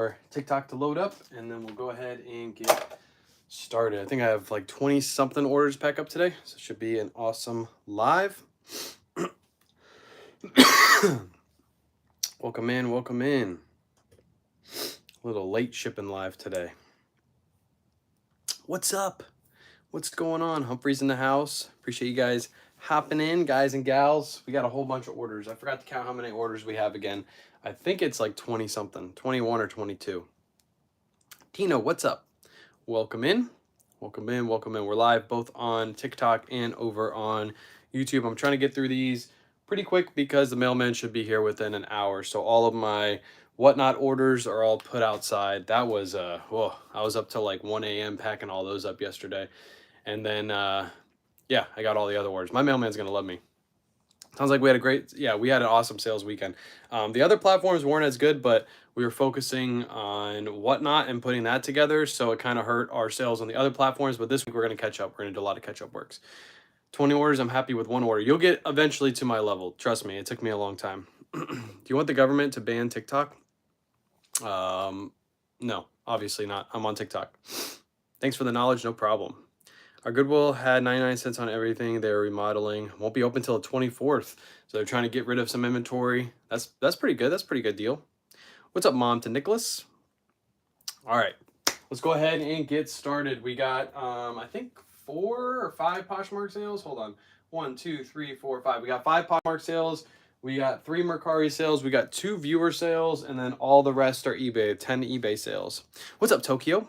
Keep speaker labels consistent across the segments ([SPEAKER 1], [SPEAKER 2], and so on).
[SPEAKER 1] our TikTok to load up, and then we'll go ahead and get started. I think I have like 20 something orders pack up today, so it should be an awesome live. Welcome in, welcome in. A little late shipping live today. What's up? What's going on? Humphrey's in the house. Appreciate you guys hopping in, guys and gals. We got a whole bunch of orders. I forgot to count how many orders we have again. I think it's like 20 something, 21 or 22. Tino, what's up? Welcome in. Welcome in, welcome in. We're live both on TikTok and over on YouTube. I'm trying to get through these pretty quick because the mailman should be here within an hour. So all of my whatnot orders are all put outside. That was, I was up till like 1 a.m. packing all those up yesterday. And then, yeah, I got all the other orders. My mailman's going to love me. Sounds like we had we had an awesome sales weekend. The other platforms weren't as good, but we were focusing on whatnot and putting that together. So it kind of hurt our sales on the other platforms, but this week we're going to catch up. We're going to do a lot of catch up works. 20 orders. I'm happy with one order. You'll get eventually to my level. Trust me. It took me a long time. Do you want the government to ban TikTok? No, obviously not. I'm on TikTok. Thanks for the knowledge. No problem. Our Goodwill had 99 cents on everything. They're remodeling. Won't be open till the 24th. So they're trying to get rid of some inventory. That's pretty good. That's a pretty good deal. What's up, Mom, to Nicholas? All right, let's go ahead and get started. We got, I think 4 or 5 Poshmark sales. Hold on. 1, 2, 3, 4, 5. We got 5 Poshmark sales. We got 3 Mercari sales. We got 2 viewer sales. And then all the rest are eBay, 10 eBay sales. What's up, Tokyo?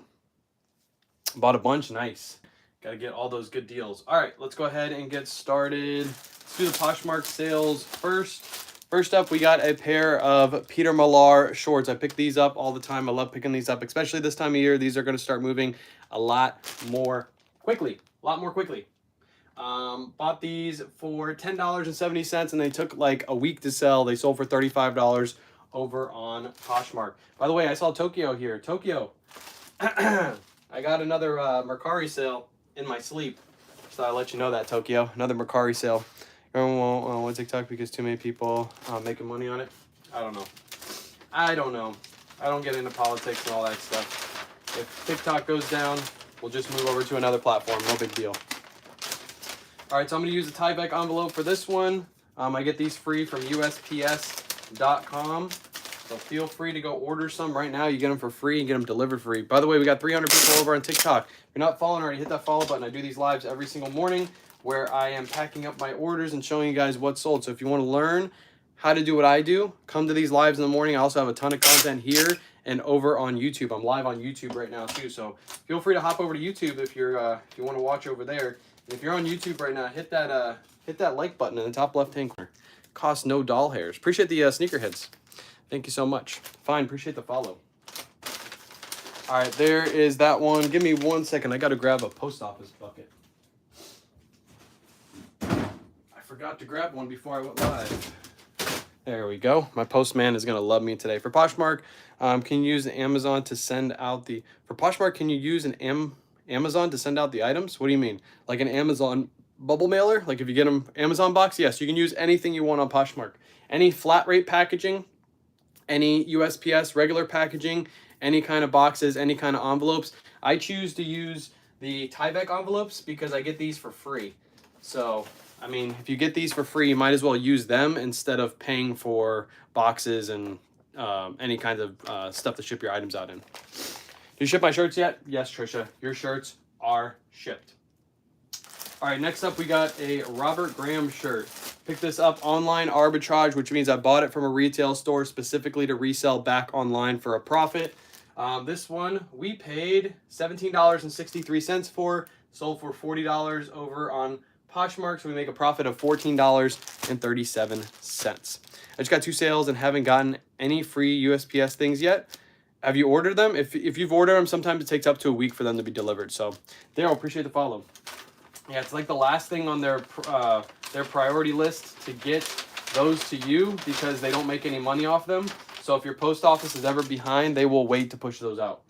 [SPEAKER 1] Bought a bunch. Nice. Got to get all those good deals. All right, let's go ahead and get started. Let's do the Poshmark sales first. First up, we got a pair of Peter Millar shorts. I pick these up all the time. I love picking these up, especially this time of year. These are going to start moving a lot more quickly. Bought these for $10.70, and they took like a week to sell. They sold for $35 over on Poshmark. By the way, I saw Tokyo here. Tokyo, I got another Mercari sale in my sleep. So I'll let you know that, Tokyo. Another Mercari sale. Everyone won't want TikTok because too many people making money on it. I don't know. I don't get into politics and all that stuff. If TikTok goes down, we'll just move over to another platform. No big deal. All right, so I'm going to use a Tyvek envelope for this one. I get these free from USPS.com. So feel free to go order some right now. You get them for free and get them delivered free. By the way, we got 300 people over on TikTok. If you're not following already, hit that follow button. I do these lives every single morning where I am packing up my orders and showing you guys what's sold. So if you want to learn how to do what I do, come to these lives in the morning. I also have a ton of content here and over on YouTube. I'm live on YouTube right now too. So feel free to hop over to YouTube if you want to watch over there. And if you're on YouTube right now, hit that like button in the top left-hand corner. Costs no doll hairs. Appreciate the sneakerheads. Thank you so much. Fine, appreciate the follow. All right, there is that one. Give me 1 second. I got to grab a post office bucket. I forgot to grab one before I went live. There we go. My postman is going to love me today. For Poshmark, can you use Amazon to send out the... For Poshmark, can you use an Amazon to send out the items? What do you mean? Like an Amazon bubble mailer? Like if you get them Amazon box? Yes, you can use anything you want on Poshmark. Any flat rate packaging, any USPS regular packaging, any kind of boxes, any kind of envelopes. I choose to use the Tyvek envelopes because I get these for free. So, I mean, if you get these for free, you might as well use them instead of paying for boxes and any kind of stuff to ship your items out in. Did you ship my shirts yet? Yes, Trisha. Your shirts are shipped. All right, next up we got a Robert Graham shirt. Picked this up online arbitrage, which means I bought it from a retail store specifically to resell back online for a profit. This one we paid $17.63 for, sold for $40 over on Poshmark, so we make a profit of $14.37. I just got 2 sales and haven't gotten any free USPS things yet. Have you ordered them? If you've ordered them, sometimes it takes up to a week for them to be delivered. So, Daryl, appreciate the follow. Yeah, it's like the last thing on their priority list to get those to you because they don't make any money off them. So if your post office is ever behind, they will wait to push those out.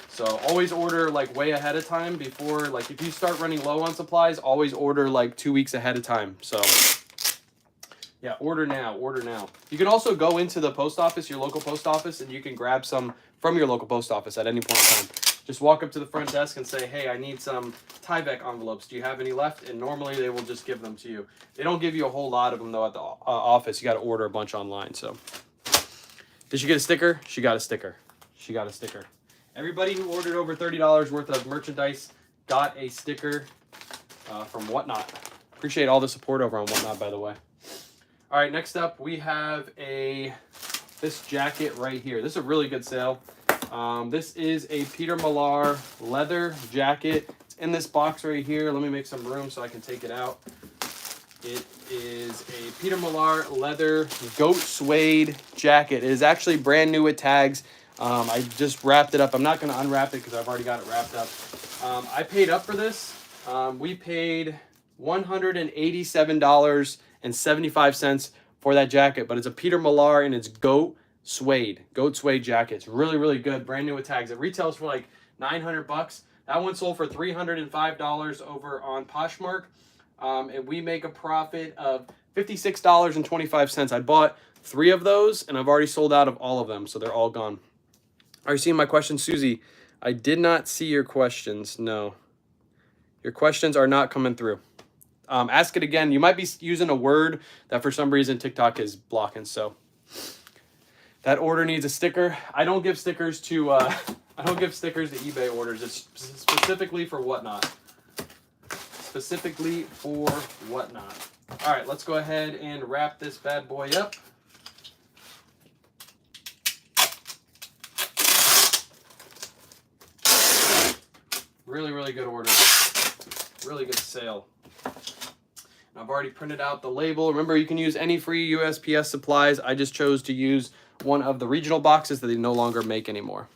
[SPEAKER 1] So always order like way ahead of time before, like if you start running low on supplies, always order like 2 weeks ahead of time. So Yeah, order now, order now. You can also go into the post office, your local post office, and you can grab some from your local post office at any point in time. Just walk up to the front desk and say, hey, I need some Tyvek envelopes. Do you have any left? And normally they will just give them to you. They don't give you a whole lot of them, though, at the office. You got to order a bunch online. So, did she get a sticker? She got a sticker. She got a sticker. Everybody who ordered over $30 worth of merchandise got a sticker from Whatnot. Appreciate all the support over on Whatnot, by the way. All right, next up we have this jacket right here. This is a really good sale. This is a Peter Millar leather jacket. It's in this box right here. Let me make some room so I can take it out. It is a Peter Millar leather goat suede jacket. It is actually brand new with tags. I just wrapped it up. I'm not going to unwrap it because I've already got it wrapped up. I paid up for this. We paid $187.75 for that jacket, but it's a Peter Millar and it's goat suede jacket. It's really, really good. Brand new with tags. It retails for like $900. That one sold for $305 over on Poshmark. And we make a profit of $56.25. I bought 3 of those and I've already sold out of all of them. So they're all gone. Are you seeing my questions, Susie? I did not see your questions. No. Your questions are not coming through. Ask it again. You might be using a word that for some reason TikTok is blocking. So that order needs a sticker. I don't give stickers to eBay orders. It's specifically for Whatnot. Specifically for Whatnot. All right, let's go ahead and wrap this bad boy up. Really, really good order. Really good sale. I've already printed out the label. Remember, you can use any free USPS supplies. I just chose to use one of the regional boxes that they no longer make anymore.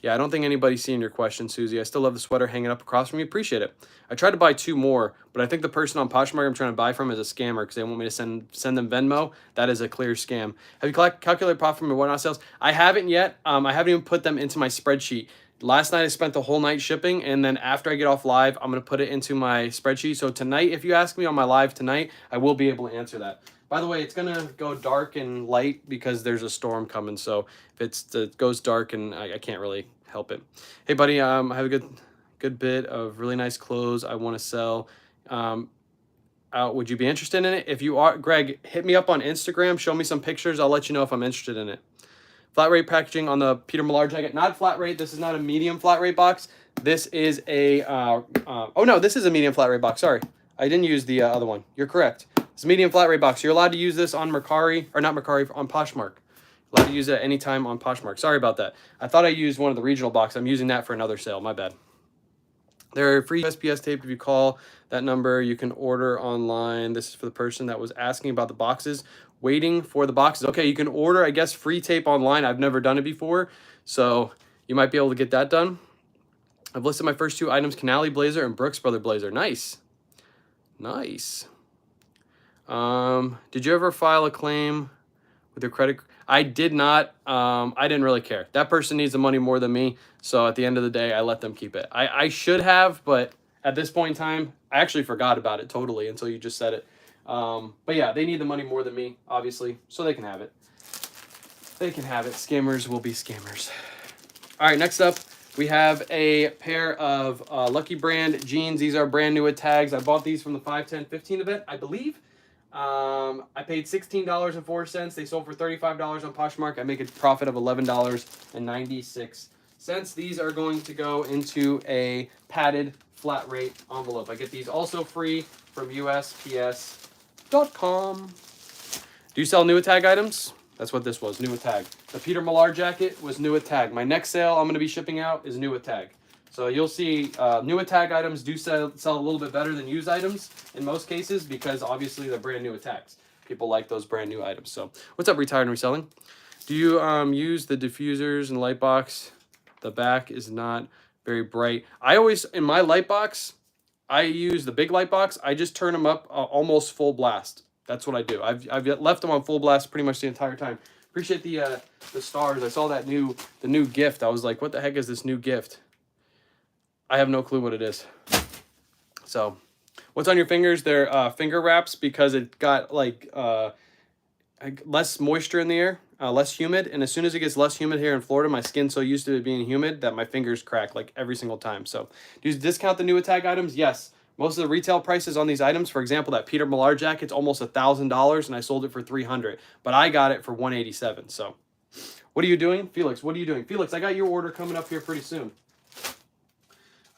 [SPEAKER 1] Yeah, I don't think anybody's seeing your question, Susie. I still love the sweater hanging up across from you. Appreciate it. I tried to buy 2 more, but I think the person on Poshmark I'm trying to buy from is a scammer because they want me to send them Venmo. That is a clear scam. Have you calculated profit from your Whatnot sales? I haven't yet. I haven't even put them into my spreadsheet. Last night I spent the whole night shipping, and then after I get off live, I'm going to put it into my spreadsheet. So tonight, if you ask me on my live tonight, I will be able to answer that. By the way, it's going to go dark and light because there's a storm coming. So if it goes dark, and I can't really help it. Hey, buddy, I have a good bit of really nice clothes I want to sell. Would you be interested in it? If you are, Greg, hit me up on Instagram. Show me some pictures. I'll let you know if I'm interested in it. Flat rate packaging on the Peter Millar jacket. Not flat rate. This is not a medium flat rate box. This is a, oh no, this is a medium flat rate box. Sorry. I didn't use the other one. You're correct. It's a medium flat rate box. You're allowed to use this on Mercari, or not Mercari, on Poshmark. Allowed to use it at any time on Poshmark. Sorry about that. I thought I used one of the regional boxes. I'm using that for another sale. My bad. There are free USPS tape. If you call that number, you can order online. This is for the person that was asking about the boxes. Waiting for the boxes. Okay, you can order, I guess, free tape online. I've never done it before, so you might be able to get that done. I've listed my first 2 items, Canali blazer and Brooks Brother blazer. Nice. Nice. Did you ever file a claim with your credit? I did not. I didn't really care. That person needs the money more than me, so at the end of the day, I let them keep it. I should have, but at this point in time, I actually forgot about it totally until you just said it. But yeah, they need the money more than me, obviously, so they can have it. They can have it. Scammers will be scammers. All right, next up, we have a pair of Lucky Brand jeans. These are brand new with tags. I bought these from the 5, 10, 15 event, I believe. I paid $16.04. They sold for $35 on Poshmark. I make a profit of $11.96. These are going to go into a padded flat rate envelope. I get these also free from USPS.com. Do you sell new with tag items? That's what this was, new with tag. The Peter Millar jacket was new with tag. My next sale I'm going to be shipping out is new with tag. So you'll see new with tag items do sell a little bit better than used items in most cases because obviously they're brand new with tags. People like those brand new items. So what's up, Retired and Reselling? Do you use the diffusers and light box? The back is not very bright. I always, in my light box, I use the big light box. I just turn them up almost full blast. That's what I do. I've left them on full blast pretty much the entire time. Appreciate the stars. I saw that the new gift. I was like, what the heck is this new gift? I have no clue what it is. So What's on your fingers? They're finger wraps because it got like less moisture in the air, less humid. And as soon as it gets less humid here in Florida, my skin's so used to it being humid that my fingers crack like every single time. So do you discount the new Attack items? Yes. Most of the retail prices on these items, for example, that Peter Millar jacket's almost $1,000 and I sold it for $300, but I got it for $187. So what are you doing? Felix, what are you doing? Felix, I got your order coming up here pretty soon.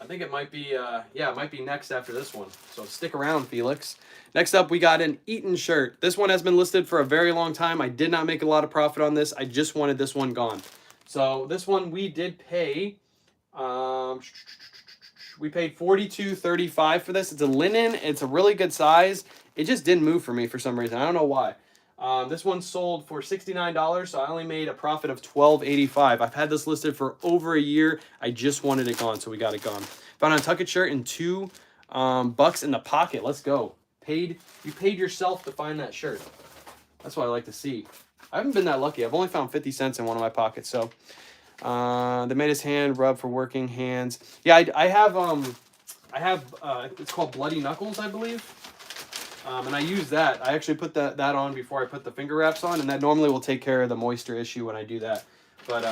[SPEAKER 1] I think it might be, yeah, it might be next after this one. So stick around, Felix. Next up, we got an Eaton shirt. This one has been listed for a very long time. I did not make a lot of profit on this. I just wanted this one gone. So this one we did pay, we paid $42.35 for this. It's a linen. It's a really good size. It just didn't move for me for some reason. I don't know why. This one sold for $69, so I only made a profit of $12.85. I've had this listed for over a year. I just wanted it gone, so we got it gone. Found a Tuck It shirt and $2 bucks in the pocket. Let's go. You paid yourself to find that shirt. That's what I like to see. I haven't been that lucky. I've only found 50 cents in one of my pockets. So they made his hand rub for working hands. Yeah, I have it's called Bloody Knuckles, I believe. And I use that. I actually put that on before I put the finger wraps on, and that normally will take care of the moisture issue when I do that. But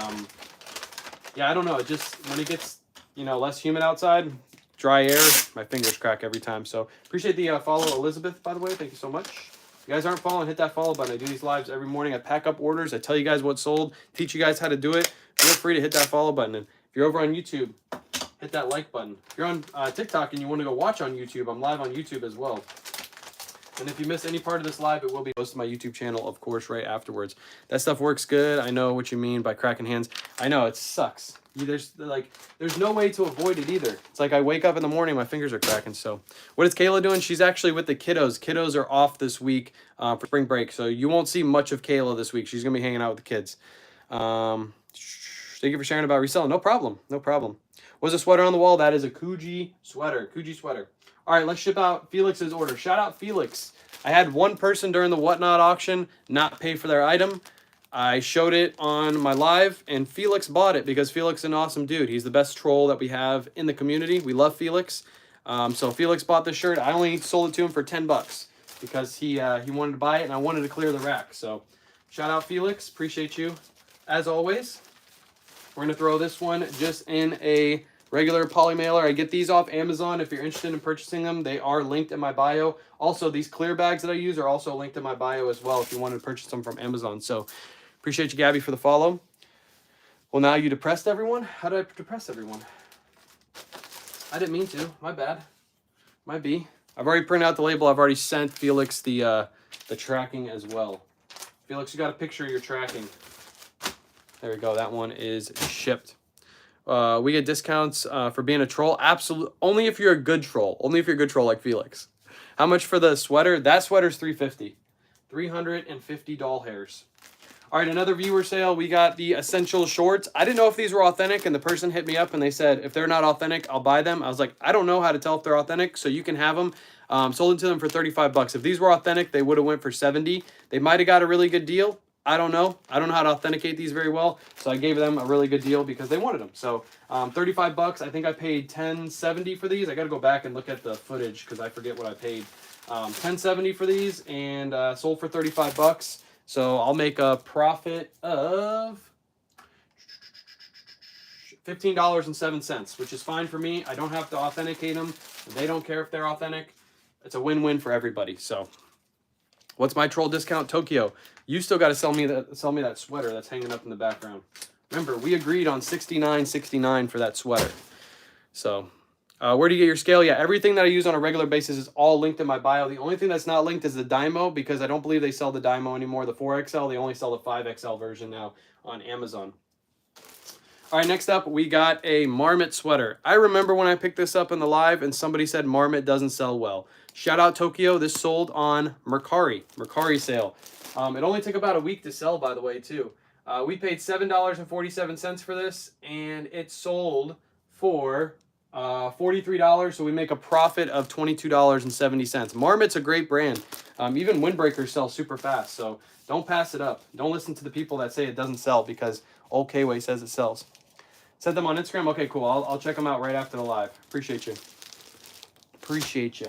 [SPEAKER 1] yeah, I don't know. It just, when it gets, you know, less humid outside, dry air, my fingers crack every time. So appreciate the follow, Elizabeth, by the way. Thank you so much. If you guys aren't following, hit that follow button. I do these lives every morning. I pack up orders. I tell you guys what's sold, teach you guys how to do it. Feel free to hit that follow button. And if you're over on YouTube, hit that like button. If you're on TikTok and you want to go watch on YouTube, I'm live on YouTube as well. And if you miss any part of this live, it will be posted to my YouTube channel, of course, right afterwards. That stuff works good. I know what you mean by cracking hands. I know, it sucks. There's no way to avoid it either. It's like I wake up in the morning, my fingers are cracking. So what is Kayla doing? She's actually with the kiddos. Kiddos are off this week for spring break. So you won't see much of Kayla this week. She's going to be hanging out with the kids. Thank you for sharing about reselling. No problem. No problem. What's a sweater on the wall? That is a Coogi sweater. Coogi sweater. All right, let's ship out Felix's order. Shout out Felix. I had one person during the Whatnot auction not pay for their item. I showed it on my live, and Felix bought it because Felix is an awesome dude. He's the best troll that we have in the community. We love Felix. So Felix bought this shirt. I only sold it to him for 10 bucks because he wanted to buy it, and I wanted to clear the rack. So shout out Felix. Appreciate you. As always, we're going to throw this one just in a regular poly mailer. I get these off Amazon. If you're interested in purchasing them, they are linked in my bio. Also, these clear bags that I use are also linked in my bio as well if you want to purchase them from Amazon. So appreciate you, Gabby, for the follow. Well, now you depressed everyone? How did I depress everyone? I didn't mean to. My bad. Might be. I've already printed out the label. I've already sent Felix the tracking as well. Felix, you got a picture of your tracking. There we go. That one is shipped. We get discounts for being a troll. Absolutely. Only if you're a good troll. Only if you're a good troll like Felix. How much for the sweater? That sweater's $350. 350 doll hairs. All right, another viewer sale. We got the essential shorts. I didn't know if these were authentic, and the person hit me up and they said, if they're not authentic, I'll buy them. I was like, I don't know how to tell if they're authentic, so you can have them. Sold it to them for 35 bucks. If these were authentic, they would have went for 70. They might have got a really good deal. I don't know. I don't know how to authenticate these very well, so I gave them a really good deal because they wanted them. So 35 bucks. I think I paid $10.70 for these. I got to go back and look at the footage because I forget what I paid. $10.70 for these and sold for 35 bucks. So I'll make a profit of $15.07, which is fine for me. I don't have to authenticate them. They don't care if they're authentic. It's a win-win for everybody. So what's my troll discount? Tokyo. You still got to sell me that sweater that's hanging up in the background. Remember, we agreed on $69.69 for that sweater. So, where do you get your scale? Yeah, everything that I use on a regular basis is all linked in my bio. The only thing that's not linked is the Dymo because I don't believe they sell the Dymo anymore. The 4XL, they only sell the 5XL version now on Amazon. All right, next up, we got a Marmot sweater. I remember when I picked this up in the live and somebody said Marmot doesn't sell well. Shout out Tokyo. This sold on Mercari sale. It only took about a week to sell, by the way, too. We paid $7.47 for this, and it sold for $43, so we make a profit of $22.70. Marmot's a great brand. Even windbreakers sell super fast, so don't pass it up. Don't listen to the people that say it doesn't sell because Old K-Way says it sells. Send them on Instagram? Okay, cool. I'll check them out right after the live. Appreciate you. Appreciate you.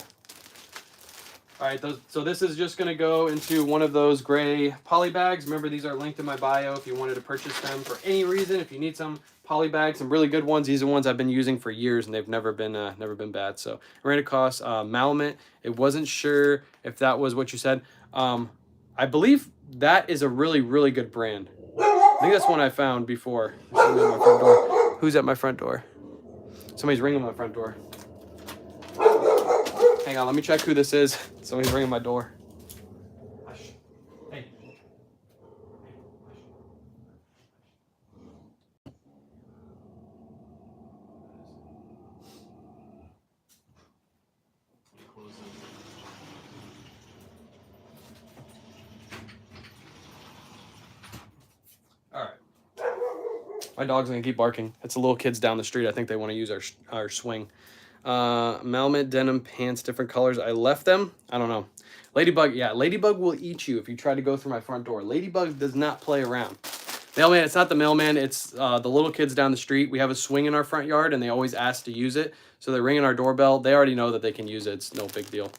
[SPEAKER 1] All right, so this is just going to go into one of those gray poly bags. Remember, these are linked in my bio if you wanted to purchase them for any reason. If you need some poly bags, some really good ones. These are ones I've been using for years, and they've never been bad. So ran across Malamute. It wasn't sure if that was what you said. I believe that is a really, really good brand. I think that's one I found before. Who's at my front door? Somebody's ringing my front door. Hang on, let me check who this is. Somebody's ringing my door. Hey. All right. My dog's gonna keep barking. It's the little kids down the street. I think they want to use our swing. Malamute denim pants, different colors. I left them. I don't know. Ladybug, yeah, Ladybug will eat you if you try to go through my front door. Ladybug does not play around. Mailman, it's not the mailman. It's the little kids down the street. We have a swing in our front yard, and they always ask to use it. So they're ringing our doorbell. They already know that they can use it. It's no big deal.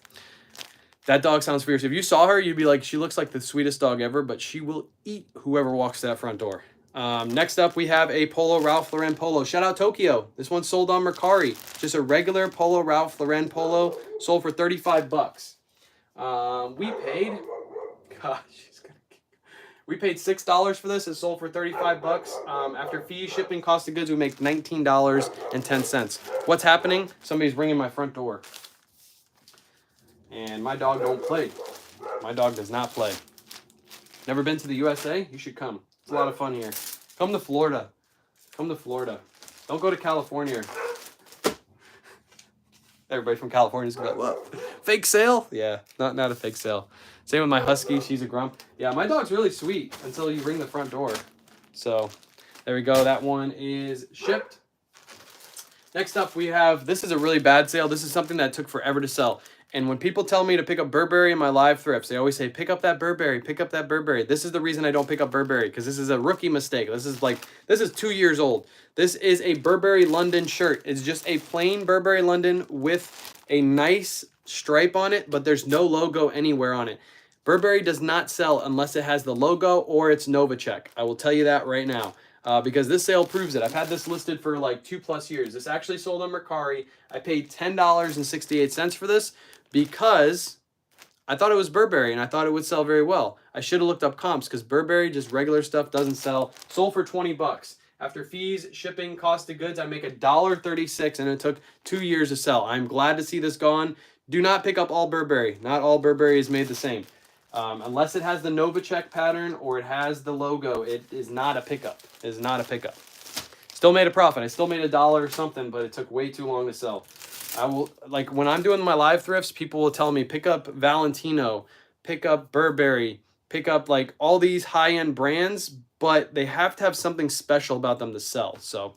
[SPEAKER 1] That dog sounds fierce. If you saw her, you'd be like, she looks like the sweetest dog ever, but she will eat whoever walks to that front door. Next up, we have a Polo Ralph Lauren polo. Shout out Tokyo. This one sold on Mercari. Just a regular Polo Ralph Lauren polo. Sold for 35 bucks. We paid... Gosh, we paid $6 for this. It sold for 35 bucks. After fees, shipping, cost of goods, we make $19.10. What's happening? Somebody's ringing my front door. And my dog don't play. My dog does not play. Never been to the USA? You should come. It's a lot of fun here. Come to Florida. Come to Florida. Don't go to California. Everybody from California is going to be like, what? Fake sale? Yeah, not a fake sale. Same with my husky. She's a grump. Yeah, my dog's really sweet until you ring the front door. So there we go. That one is shipped. Next up, we have, this is a really bad sale. This is something that took forever to sell. And when people tell me to pick up Burberry in my live thrifts, they always say, pick up that Burberry, pick up that Burberry. This is the reason I don't pick up Burberry, because this is a rookie mistake. This is 2 years old. This is a Burberry London shirt. It's just a plain Burberry London with a nice stripe on it, but there's no logo anywhere on it. Burberry does not sell unless it has the logo or it's Novacek. I will tell you that right now. Because this sale proves it. I've had this listed for like 2+ years. This actually sold on Mercari. I paid $10.68 for this because I thought it was Burberry and I thought it would sell very well. I should have looked up comps because Burberry, just regular stuff, doesn't sell. Sold for 20 bucks. After fees, shipping, cost of goods, I make $1.36 and it took 2 years to sell. I'm glad to see this gone. Do not pick up all Burberry. Not all Burberry is made the same. Unless it has the Novacek pattern or it has the logo, it is not a pickup. It is not a pickup. Still made a profit. I still made $1 or something, but it took way too long to sell. I will, like when I'm doing my live thrifts, people will tell me, pick up Valentino, pick up Burberry, pick up like all these high-end brands, but they have to have something special about them to sell. So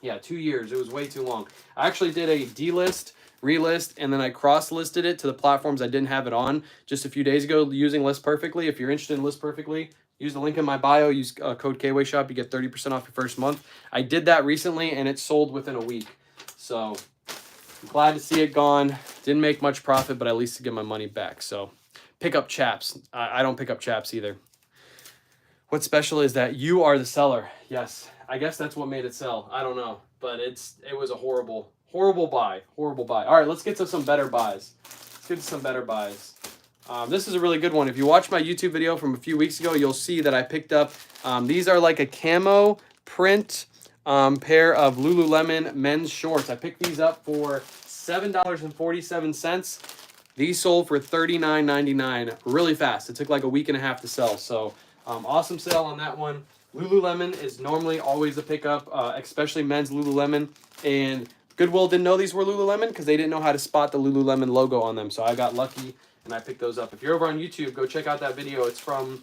[SPEAKER 1] yeah, 2 years. It was way too long. I actually did a delist, relist, and then I cross-listed it to the platforms I didn't have it on just a few days ago using List Perfectly. If you're interested in List Perfectly, use the link in my bio, use code KWayShop, you get 30% off your first month. I did that recently and it sold within a week. So I'm glad to see it gone. Didn't make much profit, but at least to get my money back. So pick up chaps. I don't pick up chaps either. What's special is that you are the seller. Yes, I guess that's what made it sell. I don't know, but it was a horrible buy. Horrible buy. All right, let's get to some better buys. Let's get to some better buys. This is a really good one. If you watch my YouTube video from a few weeks ago, you'll see that I picked up, these are like a camo print pair of Lululemon men's shorts. I picked these up for $7.47. These sold for $39.99 really fast. It took like a week and a half to sell. So awesome sale on that one. Lululemon is normally always a pickup, especially men's Lululemon. And Goodwill didn't know these were Lululemon because they didn't know how to spot the Lululemon logo on them. So I got lucky and I picked those up. If you're over on YouTube, go check out that video. It's from,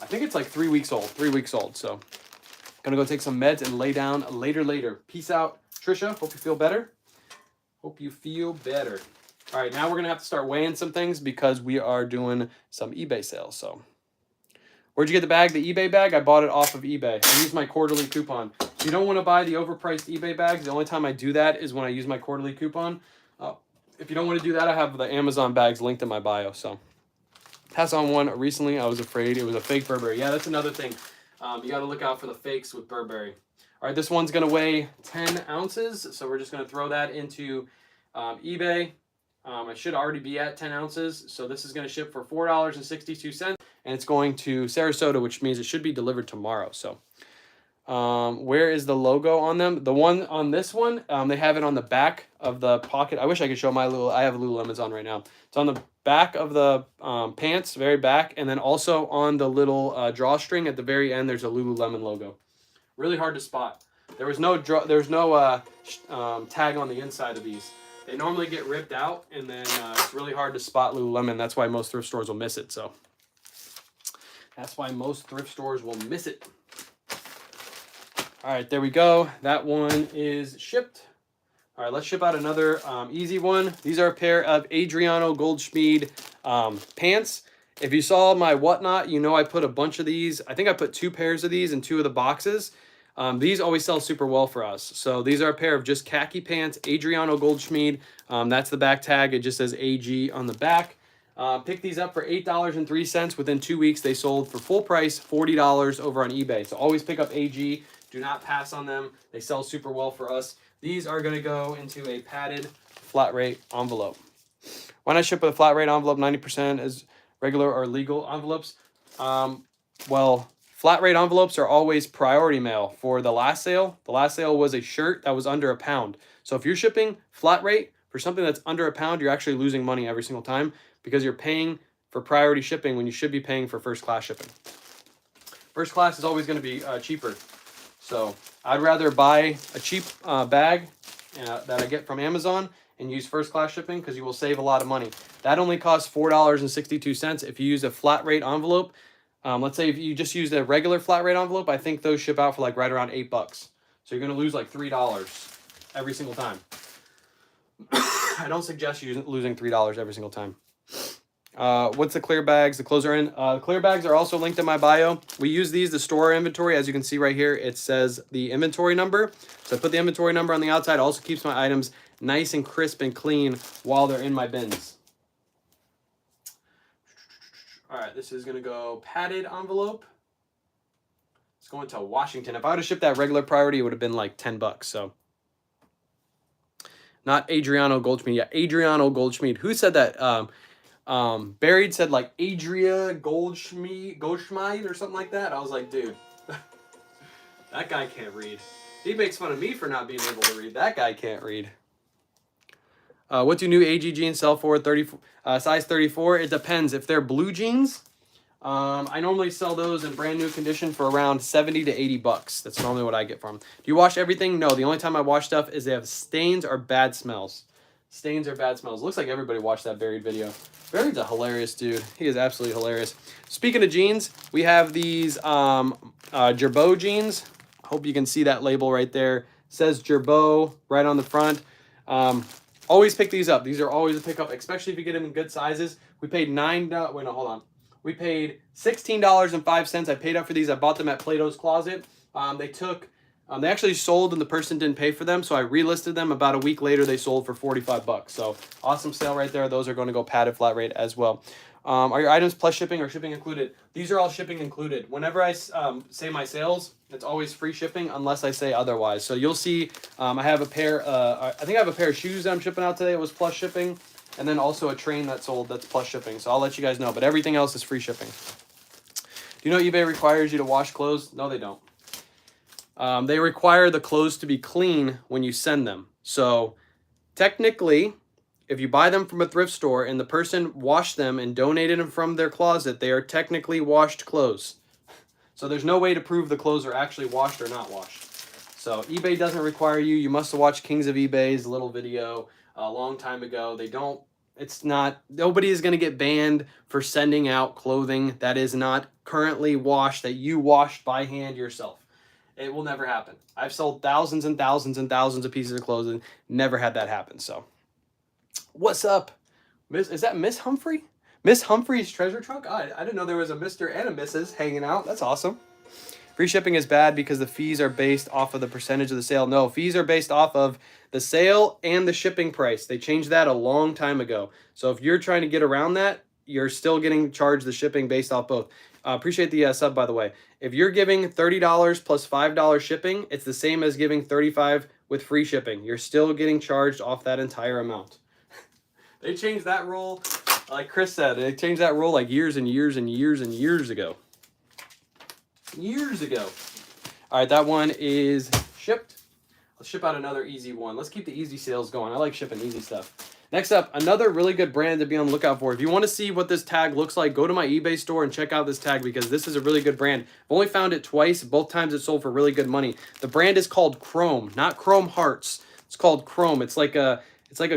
[SPEAKER 1] I think it's like 3 weeks old. 3 weeks old. So gonna go take some meds and lay down later. Peace out, Trisha. Hope you feel better. Hope you feel better. All right, now we're gonna have to start weighing some things because we are doing some eBay sales. So where'd you get the bag? The eBay bag? I bought it off of eBay. I used my quarterly coupon. If you don't want to buy the overpriced eBay bags, the only time I do that is when I use my quarterly coupon. if you don't want to do that, I have the Amazon bags linked in my bio. So pass on one. Recently, I was afraid it was a fake Burberry. Yeah, that's another thing. You got to look out for the fakes with Burberry. All right, this one's going to weigh 10 ounces. So we're just going to throw that into eBay. I should already be at 10 ounces. So this is going to ship for $4.62. And it's going to Sarasota, which means it should be delivered tomorrow. So where is the logo on them? The one on this one, they have it on the back of the pocket. I wish I could show my I have Lululemons on right now. It's on the back of the pants, very back, and then also on the little drawstring at the very end, there's a Lululemon logo. Really hard to spot. There was no tag on the inside of these. They normally get ripped out, and then it's really hard to spot Lululemon. That's why most thrift stores will miss it. So that's why most thrift stores will miss it. All right, there we go. That one is shipped. All right, let's ship out another easy one. These are a pair of Adriano Goldschmied pants. If you saw my whatnot, you know I put a bunch of these. I think I put 2 pairs of these in 2 of the boxes. These always sell super well for us. So these are a pair of just khaki pants, Adriano Goldschmied. That's the back tag. It just says AG on the back. Picked these up for $8.03. Within 2 weeks, they sold for full price, $40 over on eBay. So always pick up AG. Do not pass on them. They sell super well for us. These are going to go into a padded flat rate envelope. When I ship with a flat rate envelope, 90% is regular or legal envelopes. Well, flat rate envelopes are always priority mail for the last sale. The last sale was a shirt that was under £1. So if you're shipping flat rate for something that's under £1, you're actually losing money every single time because you're paying for priority shipping when you should be paying for first class shipping. First class is always going to be cheaper. So I'd rather buy a cheap bag that I get from Amazon and use first class shipping because you will save a lot of money. That only costs $4.62. If you use a flat rate envelope, let's say if you just use a regular flat rate envelope, I think those ship out for like right around $8. So you're going to lose like $3 every single time. I don't suggest you losing $3 every single time. What's the clear bags? The clothes are in. Clear bags are also linked in my bio. We use these to store our inventory. As you can see right here, it says the inventory number. So I put the inventory number on the outside. It also keeps my items nice and crisp and clean while they're in my bins. All right, this is going to go padded envelope. It's going to Washington. If I would have shipped that regular priority, it would have been like $10. So not Adriano Goldschmied. Yeah, Adriano Goldschmied. Who said that? Buried said like Adria Goldschmied or something like that. I was like, dude, that guy can't read. He makes fun of me for not being able to read. That guy can't read. What do new AG jeans sell for? Size 34. It depends. If they're blue jeans, I normally sell those in brand new condition for around $70 to $80. That's normally what I get from them. Do you wash everything? No. The only time I wash stuff is they have stains or bad smells. Stains or bad smells. Looks like everybody watched that Buried video. Buried's a hilarious dude. He is absolutely hilarious. Speaking of jeans, we have these Girbaud jeans. Hope you can see that label right there. It says Girbaud right on the front. Always pick these up. These are always a pickup, especially if you get them in good sizes. We paid We paid $16.05. I paid up for these. I bought them at Plato's Closet. They actually sold and the person didn't pay for them, so I relisted them. About a week later, they sold for $45. So awesome sale right there. Those are going to go padded flat rate as well. Are your items plus shipping or shipping included? These are all shipping included. Whenever I say my sales, it's always free shipping unless I say otherwise. So you'll see I have a pair. I think I have a pair of shoes that I'm shipping out today. It was plus shipping, and then also a train that sold that's plus shipping. So I'll let you guys know. But everything else is free shipping. Do you know eBay requires you to wash clothes? No, they don't. They require the clothes to be clean when you send them. So technically, if you buy them from a thrift store and the person washed them and donated them from their closet, they are technically washed clothes. So there's no way to prove the clothes are actually washed or not washed. So eBay doesn't require you. You must have watched Kings of eBay's little video a long time ago. Nobody is going to get banned for sending out clothing that is not currently washed, that you washed by hand yourself. It will never happen. I've sold thousands and thousands and thousands of pieces of clothing. Never had that happen. So, what's up? Is that Miss Humphrey? Miss Humphrey's treasure trunk? I didn't know there was a Mr. and a Mrs. hanging out. That's awesome. Free shipping is bad because the fees are based off of the percentage of the sale. No, fees are based off of the sale and the shipping price. They changed that a long time ago. So if you're trying to get around that, you're still getting charged the shipping based off both. Appreciate the sub, by the way. If you're giving $30 plus $5 shipping, it's the same as giving $35 with free shipping. You're still getting charged off that entire amount. They changed that rule, like Chris said, they changed that rule like years and years and years and years ago. Years ago. All right, that one is shipped. Let's ship out another easy one. Let's keep the easy sales going. I like shipping easy stuff. Next up, another really good brand to be on the lookout for. If you want to see what this tag looks like, go to my eBay store and check out this tag because this is a really good brand. I've only found it twice. Both times it sold for really good money. The brand is called Chrome, not Chrome Hearts. It's called Chrome. It's like a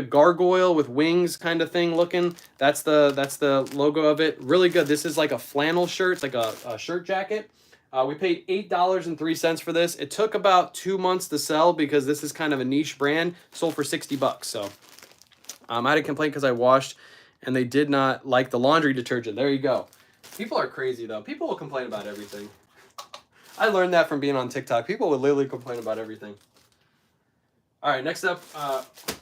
[SPEAKER 1] gargoyle with wings kind of thing looking. That's the logo of it. Really good. This is like a flannel shirt. It's like a shirt jacket. We paid $8.03 for this. It took about 2 months to sell because this is kind of a niche brand. Sold for $60. So I had a complaint because I washed and they did not like the laundry detergent. There you go. People are crazy though. People will complain about everything. I learned that from being on TikTok. People would literally complain about everything. All right, next up,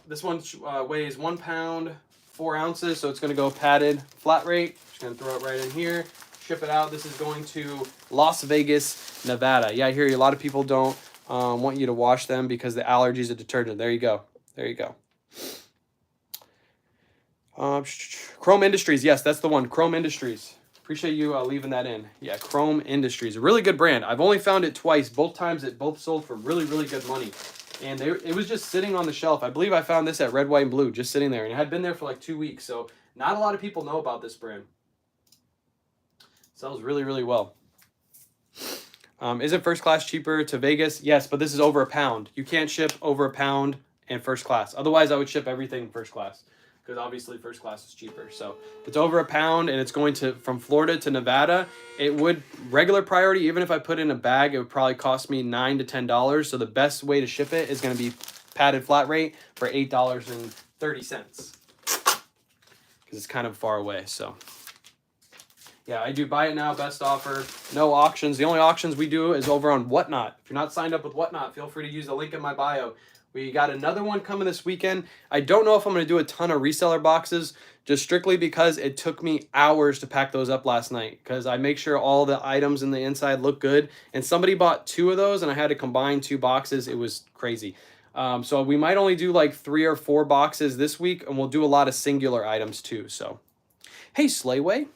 [SPEAKER 1] this one weighs 1 pound, 4 ounces. So it's going to go padded flat rate. Just going to throw it right in here. Ship it out. This is going to Las Vegas, Nevada. Yeah, I hear you. A lot of people don't want you to wash them because the allergies of detergent. There you go. There you go. Chrome Industries. Yes, that's the one. Chrome Industries. Appreciate you leaving that in. Yeah, Chrome Industries. A really good brand. I've only found it twice. Both times it both sold for really, really good money. And it was just sitting on the shelf. I believe I found this at Red, White, and Blue, just sitting there. And it had been there for like 2 weeks. So not a lot of people know about this brand. Sells really, really well. Isn't first class cheaper to Vegas? Yes, but this is over a pound. You can't ship over a pound in first class. Otherwise, I would ship everything first class because obviously first class is cheaper. So if it's over a pound and it's going to from Florida to Nevada, it would regular priority. Even if I put in a bag, it would probably cost me $9 to $10. So the best way to ship it is going to be padded flat rate for $8.30 because it's kind of far away. So. Yeah, I do buy it now, best offer, no auctions. The only auctions we do is over on Whatnot. If you're not signed up with Whatnot, feel free to use the link in my bio. We got another one coming this weekend. I don't know if I'm going to do a ton of reseller boxes, just strictly because it took me hours to pack those up last night because I make sure all the items in the inside look good. And somebody bought 2 of those and I had to combine 2 boxes. It was crazy. So we might only do like 3 or 4 boxes this week and we'll do a lot of singular items too. So, hey, Slayway.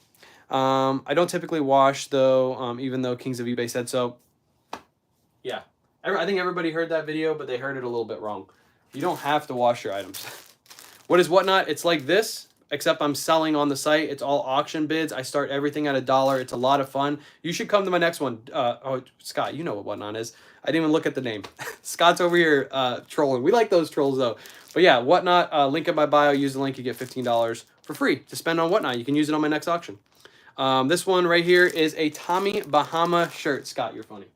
[SPEAKER 1] I don't typically wash though, even though Kings of eBay said so. Yeah, I think everybody heard that video, but they heard it a little bit wrong. You don't have to wash your items. What is Whatnot? It's like this, except I'm selling on the site. It's all auction bids. I start everything at $1. It's a lot of fun. You should come to my next one. Oh, Scott, you know what Whatnot is. I didn't even look at the name. Scott's over here trolling. We like those trolls though. But yeah, Whatnot, link in my bio. Use the link, you get $15 for free to spend on Whatnot. You can use it on my next auction. This one right here is a Tommy Bahama shirt. Scott, you're funny.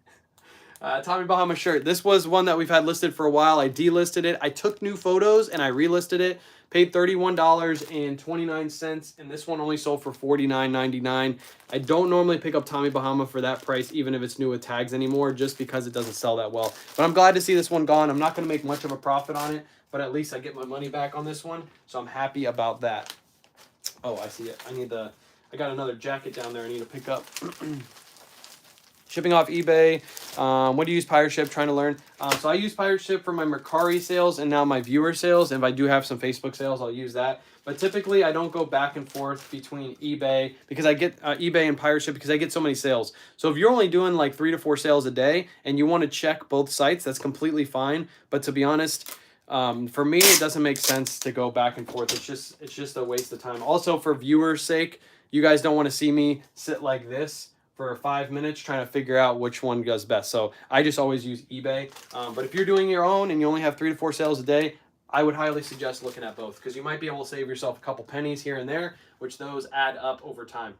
[SPEAKER 1] Tommy Bahama shirt. This was one that we've had listed for a while. I delisted it. I took new photos and I relisted it. Paid $31.29, and this one only sold for $49.99. I don't normally pick up Tommy Bahama for that price, even if it's new with tags anymore, just because it doesn't sell that well. But I'm glad to see this one gone. I'm not going to make much of a profit on it, but at least I get my money back on this one, so I'm happy about that. Oh, I see it. I got another jacket down there I need to pick up. Shipping off eBay. What do you use Pirate Ship? Trying to learn. So I use Pirate Ship for my Mercari sales and now my viewer sales. And if I do have some Facebook sales, I'll use that. But typically, I don't go back and forth between eBay because I get eBay and Pirate Ship because I get so many sales. So if you're only doing like 3 to 4 sales a day and you want to check both sites, that's completely fine. But to be honest, for me, it doesn't make sense to go back and forth. It's just a waste of time. Also, for viewers' sake, you guys don't want to see me sit like this for 5 minutes trying to figure out which one does best. So I just always use eBay. But if you're doing your own and you only have 3 to 4 sales a day, I would highly suggest looking at both because you might be able to save yourself a couple pennies here and there, which those add up over time.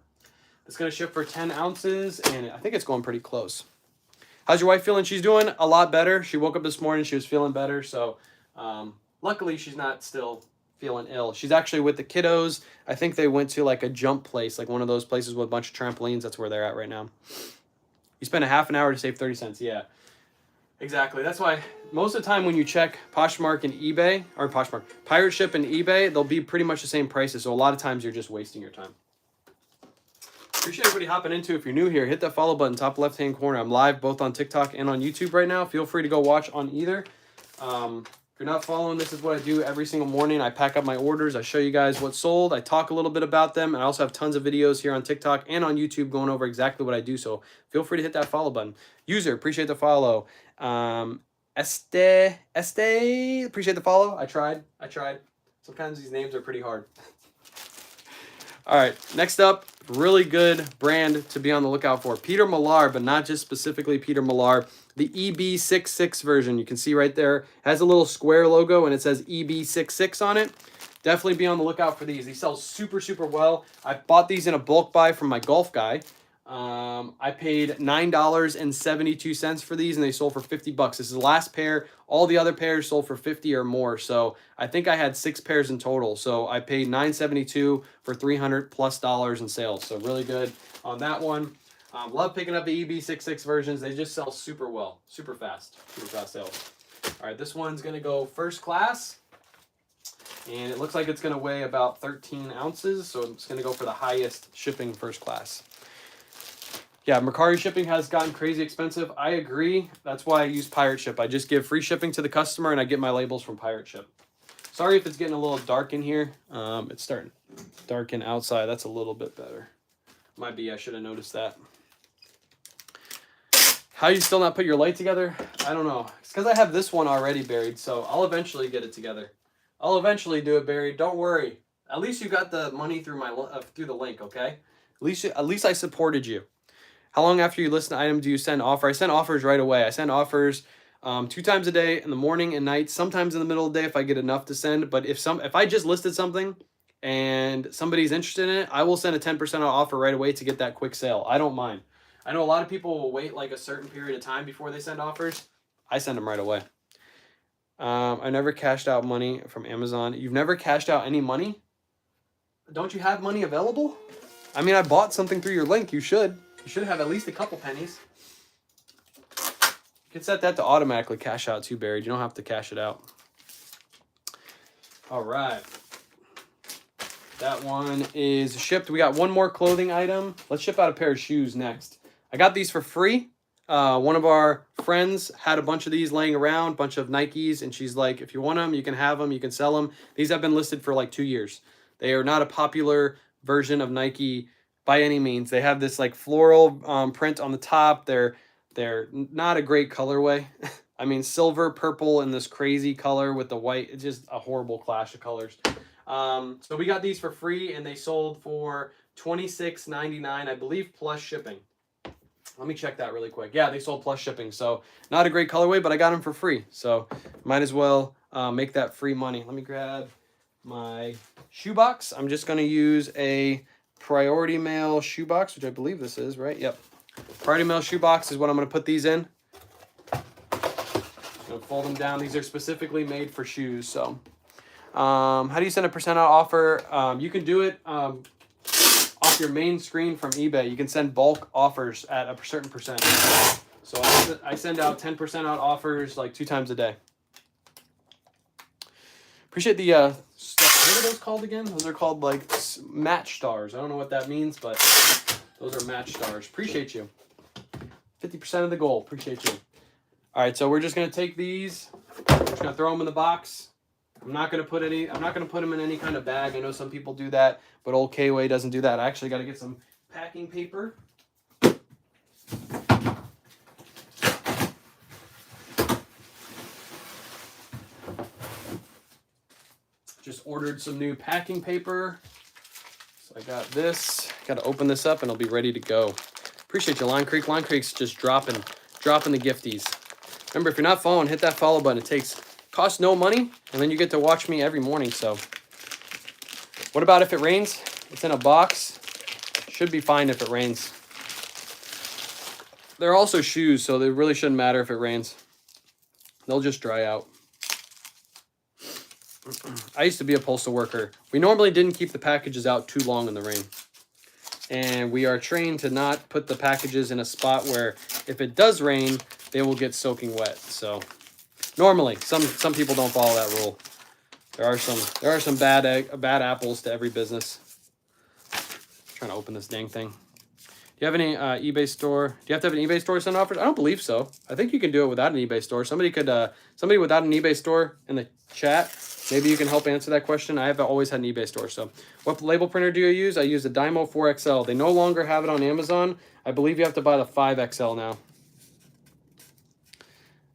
[SPEAKER 1] It's going to ship for 10 ounces, and I think it's going pretty close. How's your wife feeling? She's doing a lot better. She woke up this morning. She was feeling better. So luckily, she's not still feeling ill. She's actually with the kiddos. I think they went to like a jump place, like one of those places with a bunch of trampolines. That's where they're at right now. You spend a half an hour to save 30 cents. Yeah, exactly. That's why most of the time when you check Poshmark and eBay, or Poshmark, Pirate Ship and eBay, they'll be pretty much the same prices. So a lot of times you're just wasting your time. Appreciate everybody hopping into. If you're new here, hit that follow button, top left-hand corner. I'm live both on TikTok and on YouTube right now. Feel free to go watch on either. If you're not following, this is what I do every single morning. I pack up my orders. I show you guys what's sold. I talk a little bit about them. And I also have tons of videos here on TikTok and on YouTube going over exactly what I do. So feel free to hit that follow button. User, appreciate the follow. Este, appreciate the follow. I tried. Sometimes these names are pretty hard. All right, next up, really good brand to be on the lookout for. Peter Millar, but not just specifically Peter Millar. The EB66 version, you can see right there, has a little square logo and it says EB66 on it. Definitely be on the lookout for these. These sell super, super well. I bought these in a bulk buy from my golf guy. I paid $9.72 for these and they sold for 50 bucks. This is the last pair. All the other pairs sold for 50 or more. So I think I had 6 pairs in total. So I paid $9.72 for $300+ in sales. So really good on that one. Love picking up the EB66 versions. They just sell super well, super fast sales. All right, this one's going to go first class. And it looks like it's going to weigh about 13 ounces. So it's going to go for the highest shipping first class. Yeah, Mercari shipping has gotten crazy expensive. I agree. That's why I use Pirate Ship. I just give free shipping to the customer and I get my labels from Pirate Ship. Sorry if it's getting a little dark in here. It's starting to darken outside. That's a little bit better. Might be, I should have noticed that. How you still not put your light together? I don't know. It's because I have this one already buried, so I'll eventually get it together. I'll eventually do it buried. Don't worry. At least you got the money through through the link, okay? At least I supported you. How long after you list an item do you send offer? I send offers right away. I send offers 2 times a day, in the morning and night, sometimes in the middle of the day if I get enough to send. But if I just listed something and somebody's interested in it, I will send a 10% offer right away to get that quick sale. I don't mind. I know a lot of people will wait like a certain period of time before they send offers. I send them right away. I never cashed out money from Amazon. You've never cashed out any money? Don't you have money available? I mean, I bought something through your link. You should. You should have at least a couple pennies. You can set that to automatically cash out too, Buried. You don't have to cash it out. All right. That one is shipped. We got one more clothing item. Let's ship out a pair of shoes next. I got these for free. One of our friends had a bunch of these laying around, a bunch of Nikes, and she's like, if you want them, you can have them, you can sell them. These have been listed for like 2 years. They are not a popular version of Nike by any means. They have this like floral print on the top. They're not a great colorway. I mean, silver, purple, and this crazy color with the white. It's just a horrible clash of colors. So we got these for free, and they sold for $26.99, I believe, plus shipping. Let me check that really quick. Yeah, they sold plus shipping. So not a great colorway, but I got them for free. So might as well make that free money. Let me grab my shoebox. I'm just going to use a Priority Mail shoebox, which I believe this is, right? Yep. Priority Mail shoebox is what I'm going to put these in. I'm going to fold them down. These are specifically made for shoes. So how do you send a % out offer? You can do it off your main screen from eBay. You can send bulk offers at a certain %. So I send out 10% out offers like 2 times a day. Appreciate the stuff. What are those called again? Those are called like match stars. I don't know what that means, but those are match stars. Appreciate you. 50% of the goal. Appreciate you. All right, so we're just gonna take these. We're just gonna throw them in the box. I'm not gonna put them in any kind of bag. I know some people do that, but old K-Way doesn't do that. I actually got to get some packing paper. Just ordered some new packing paper. So I got this. Got to open this up and it'll be ready to go. Appreciate you, Line Creek. Line Creek's just dropping the gifties. Remember, if you're not following, hit that follow button. It costs no money, and then you get to watch me every morning. So what about if it rains? It's in a box. Should be fine if it rains. They're also shoes, so they really shouldn't matter if it rains. They'll just dry out. I used to be a postal worker. We normally didn't keep the packages out too long in the rain. And we are trained to not put the packages in a spot where if it does rain, they will get soaking wet. So normally, some people don't follow that rule. There are some bad apples to every business. I'm trying to open this dang thing. Do you have any eBay store? Do you have to have an eBay store send offers? I don't believe so. I think you can do it without an eBay store. Somebody without an eBay store in the chat, maybe you can help answer that question. I have always had an eBay store. So what label printer do you use? I use the Dymo 4XL. They no longer have it on Amazon. I believe you have to buy the 5XL now.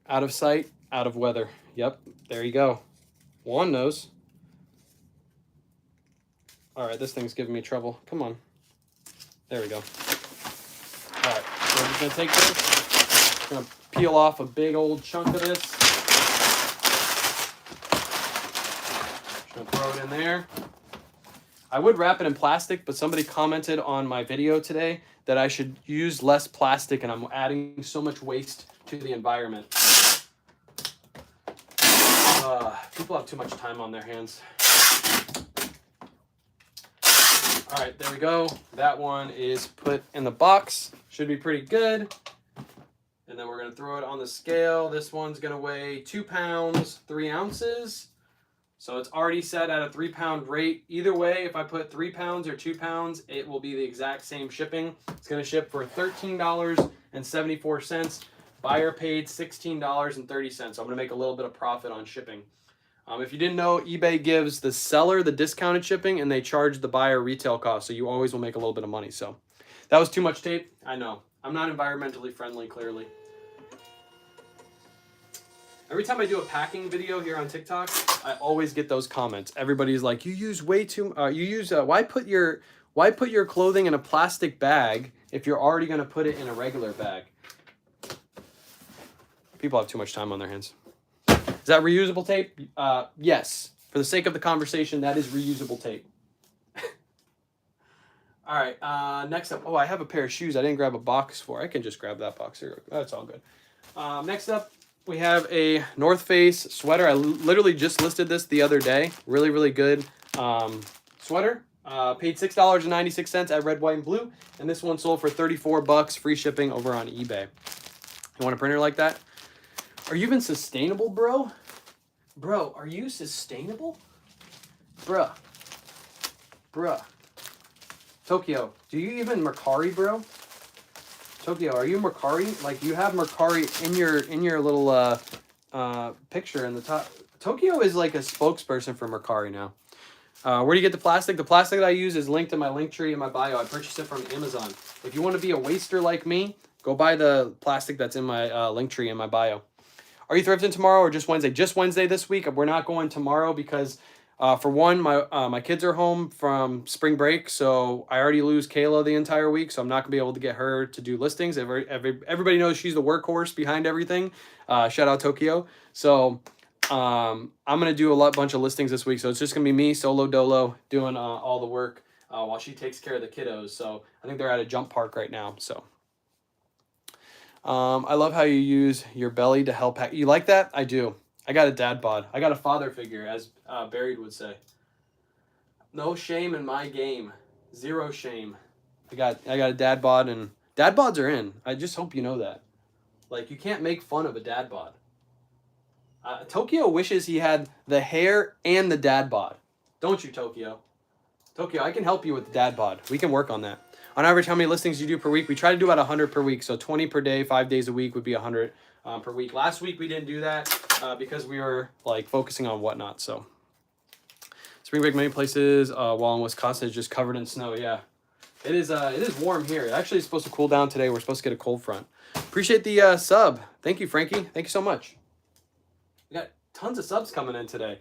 [SPEAKER 1] Out of sight, out of weather. Yep, there you go. Juan knows. All right, this thing's giving me trouble. Come on. There we go. All right, so I'm just gonna take this. I'm gonna peel off a big old chunk of this. Just gonna throw it in there. I would wrap it in plastic, but somebody commented on my video today that I should use less plastic, and I'm adding so much waste to the environment. People have too much time on their hands. All right, there we go. That one is put in the box. Should be pretty good. And then we're gonna throw it on the scale. This one's gonna weigh 2 pounds, 3 ounces. So it's already set at a 3-pound rate. Either way, if I put 3 pounds or 2 pounds, it will be the exact same shipping. It's gonna ship for $13.74. Buyer paid $16.30. So I'm gonna make a little bit of profit on shipping. If you didn't know, eBay gives the seller the discounted shipping and they charge the buyer retail cost. So you always will make a little bit of money. So that was too much tape. I know. I'm not environmentally friendly, clearly. Every time I do a packing video here on TikTok, I always get those comments. Everybody's like, "You use way too. Why put your clothing in a plastic bag if you're already going to put it in a regular bag?" People have too much time on their hands. Is that reusable tape? Yes. For the sake of the conversation, that is reusable tape. All right. Next up. Oh, I have a pair of shoes I didn't grab a box for. I can just grab that box here. That's all good. Next up, we have a North Face sweater. I literally just listed this the other day. Really, really good sweater. Paid $6.96 at Red, White, and Blue. And this one sold for $34, free shipping over on eBay. You want a printer like that? Are you even sustainable, bro? Bro, are you sustainable? Bruh. Tokyo, do you even Mercari, bro? Tokyo, are you Mercari? Like, you have Mercari in your little picture in the top. Tokyo is like a spokesperson for Mercari now. Where do you get the plastic? The plastic that I use is linked in my link tree in my bio. I purchased it from Amazon. If you want to be a waster like me, go buy the plastic that's in my link tree in my bio. Are you thrifting tomorrow or just Wednesday? Just Wednesday this week. We're not going tomorrow because, for one, my kids are home from spring break, so I already lose Kayla the entire week, so I'm not going to be able to get her to do listings. Everybody knows she's the workhorse behind everything. Shout out Tokyo. So I'm going to do a bunch of listings this week, so it's just going to be me, solo dolo, doing all the work while she takes care of the kiddos. So I think they're at a jump park right now, so... I love how you use your belly to help pack. You like that? I do. I got a dad bod. I got a father figure, as Buried would say. No shame in my game. Zero shame. I got a dad bod, and dad bods are in. I just hope you know that. Like, you can't make fun of a dad bod. Tokyo wishes he had the hair and the dad bod. Don't you, Tokyo? Tokyo, I can help you with the dad bod. We can work on that. On average, how many listings do you do per week? We try to do about 100 per week. So 20 per day, 5 days a week would be 100 per week. Last week we didn't do that because we were like focusing on whatnot. So spring break, many places while in Wisconsin is just covered in snow. Yeah, it is warm here. It actually is supposed to cool down today. We're supposed to get a cold front. Appreciate the sub. Thank you, Frankie. Thank you so much. We got tons of subs coming in today.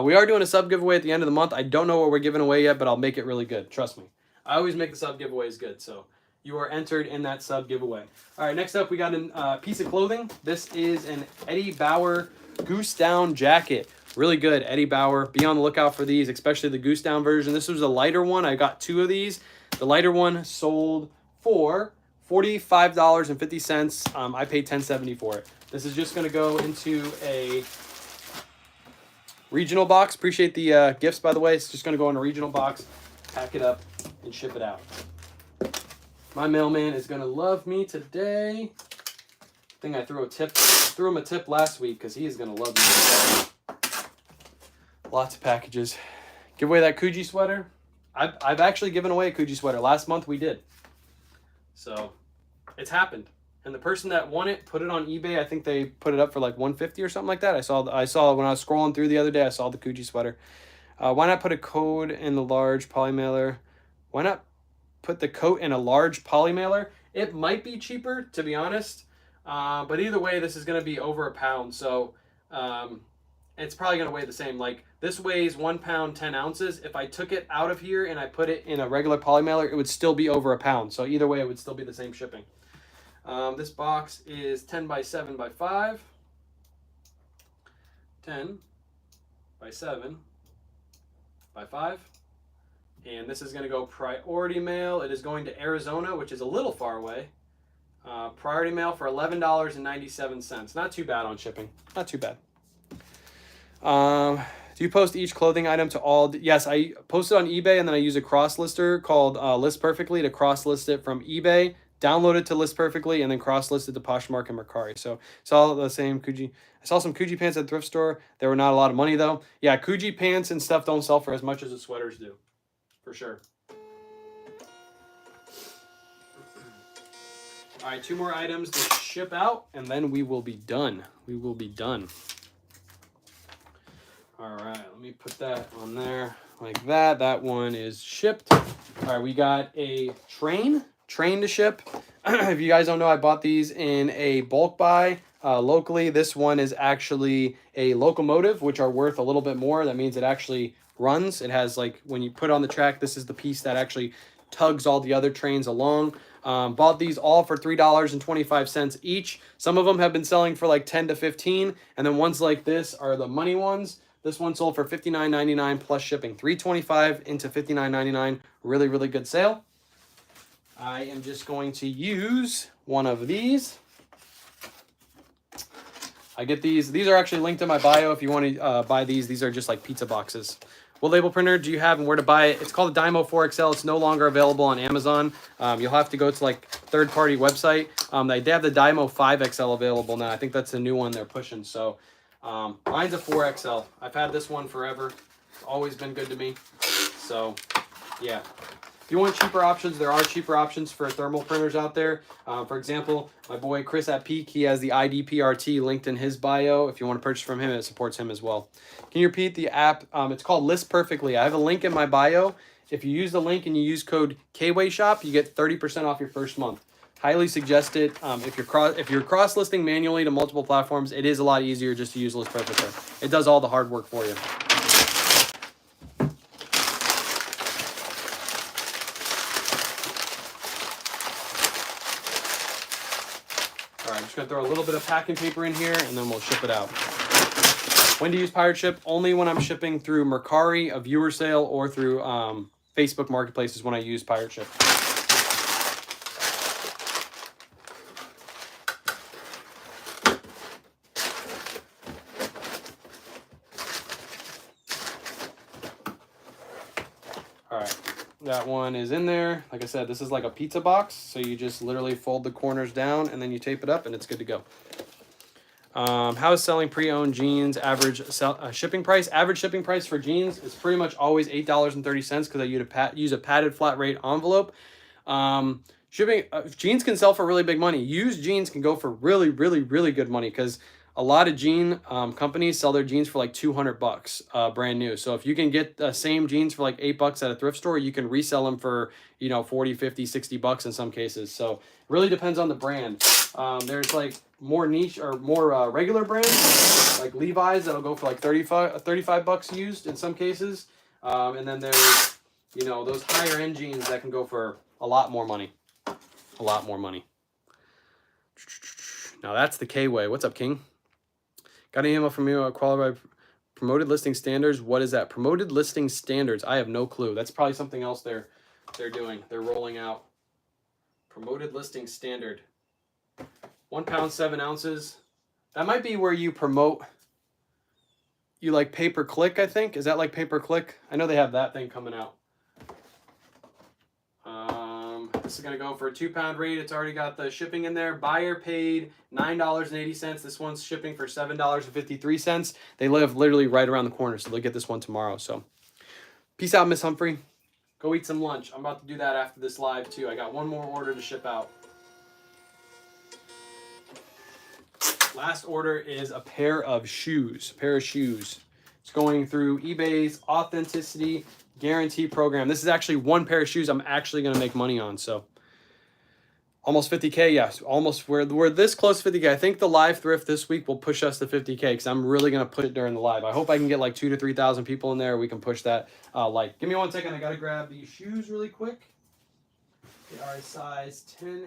[SPEAKER 1] We are doing a sub giveaway at the end of the month. I don't know what we're giving away yet, but I'll make it really good. Trust me. I always make the sub giveaways good, so you are entered in that sub giveaway. All right, next up we got a piece of clothing. This is an Eddie Bauer Goose Down jacket. Really good, Eddie Bauer. Be on the lookout for these, especially the Goose Down version. This was a lighter one. I got 2 of these. The lighter one sold for $45.50. I paid $10.70 for it. This is just going to go into a regional box. Appreciate the gifts, by the way. It's just going to go in a regional box, pack it up, and ship it out. My mailman is gonna love me today. I think I threw him a tip last week because he is gonna love me. Lots of packages. Give away that Kuji sweater. I've actually given away a Kuji sweater. Last month we did. So it's happened. And the person that won it put it on eBay. I think they put it up for like $150 or something like that. I saw when I was scrolling through the other day, I saw the Kuji sweater. Why not put a code in the large poly mailer? Why not put the coat in a large poly mailer? It might be cheaper, to be honest. But either way, this is going to be over a pound. So it's probably going to weigh the same. Like this weighs 1 pound, 10 ounces. If I took it out of here and I put it in a regular poly mailer, it would still be over a pound. So either way, it would still be the same shipping. This box is 10 by 7 by 5. 10 by 7 by 5. And this is going to go priority mail. It is going to Arizona, which is a little far away. Priority mail for $11.97. Not too bad on shipping. Not too bad. Do you post each clothing item to all? Yes, I post it on eBay, and then I use a cross lister called List Perfectly to cross list it from eBay, download it to List Perfectly, and then cross list it to Poshmark and Mercari. So it's all the same Kuji. I saw some Kuji pants at the thrift store. They were not a lot of money though. Yeah, Kuji pants and stuff don't sell for as much as the sweaters do, for sure. All right, 2 more items to ship out, and then we will be done. We will be done. All right, let me put that on there like that. That one is shipped. All right, we got a train to ship. If you guys don't know, I bought these in a bulk buy locally. This one is actually a locomotive, which are worth a little bit more. That means it actually runs. It has, like, when you put it on the track, this is the piece that actually tugs all the other trains along. Bought these all for $3.25 each. Some of them have been selling for like 10 to 15, and then ones like this are the money ones. This one sold for $59.99 plus shipping. $3.25 into $59.99. Really, really good sale. I am just going to use one of these. I get these. These are actually linked in my bio if you want to buy these. These are just like pizza boxes. What label printer do you have and where to buy it? It's called a Dymo 4XL. It's no longer available on Amazon. You'll have to go to like third-party website. They have the Dymo 5XL available now. I think that's a new one they're pushing. So mine's a 4XL. I've had this one forever. It's always been good to me. So yeah. If you want cheaper options, there are cheaper options for thermal printers out there. For example, my boy Chris at Peak, he has the IDPRT linked in his bio. If you want to purchase from him, it supports him as well. Can you repeat the app? It's called List Perfectly. I have a link in my bio. If you use the link and you use code KWayShop, you get 30% off your first month. Highly suggest it. If you're cross-listing manually to multiple platforms, it is a lot easier just to use List Perfectly. It does all the hard work for you. I'm just going to throw a little bit of packing paper in here, and then we'll ship it out. When to use Pirate Ship? Only when I'm shipping through Mercari, a viewer sale, or through Facebook Marketplace is when I use Pirate Ship. All right. That one is in there. Like I said, this is like a pizza box. So you just literally fold the corners down and then you tape it up and it's good to go. How is selling pre-owned jeans average shipping price? Average shipping price for jeans is pretty much always $8.30 because I use a padded flat rate envelope. Jeans can sell for really big money. Used jeans can go for really, really, really good money because a lot of jean companies sell their jeans for like $200 brand new. So if you can get the same jeans for like $8 at a thrift store, you can resell them for, you know, 40, 50, 60 bucks in some cases. So it really depends on the brand. There's like more niche or more regular brands like Levi's that'll go for like 35 bucks used in some cases. And then there's, you know, those higher end jeans that can go for a lot more money. A lot more money. Now that's the K-Way. What's up, King? Got an email from you, qualified promoted listing standards. What is that? Promoted listing standards. I have no clue. That's probably something else they're doing. They're rolling out. Promoted listing standard. 1 pound, 7 ounces. That might be where you promote, you like pay-per-click, I think. Is that like pay-per-click? I know they have that thing coming out. This is going to go for a 2-pound rate. It's already got the shipping in there. Buyer paid $9.80. This one's shipping for $7.53. They live literally right around the corner, so they'll get this one tomorrow. So peace out, Miss Humphrey. Go eat some lunch. I'm about to do that after this live too. I got one more order to ship out. Last order is a pair of shoes. It's going through eBay's Authenticity Guarantee Program. This is actually one pair of shoes I'm actually going to make money on. So almost 50K. Yes, almost. We're this close to 50K. I think the live thrift this week will push us to 50K because I'm really going to put it during the live. I hope I can get like 2,000 to 3,000 people in there. We can push that. Give me 1 second. I got to grab these shoes really quick. They are a size 10.5.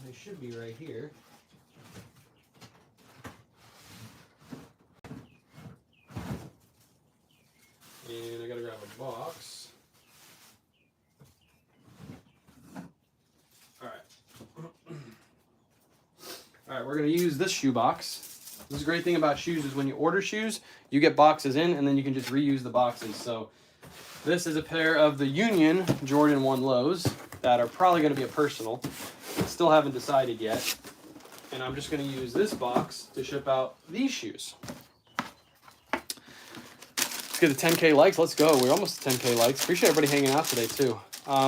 [SPEAKER 1] They should be right here. And I gotta grab a box. Alright, we're gonna use this shoe box. This is a great thing about shoes is when you order shoes, you get boxes in and then you can just reuse the boxes. So this is a pair of the Union Jordan 1 lows that are probably gonna be a personal. Still haven't decided yet. And I'm just gonna use this box to ship out these shoes. Get the 10K likes. Let's go. We're almost at 10K likes. Appreciate everybody hanging out today too.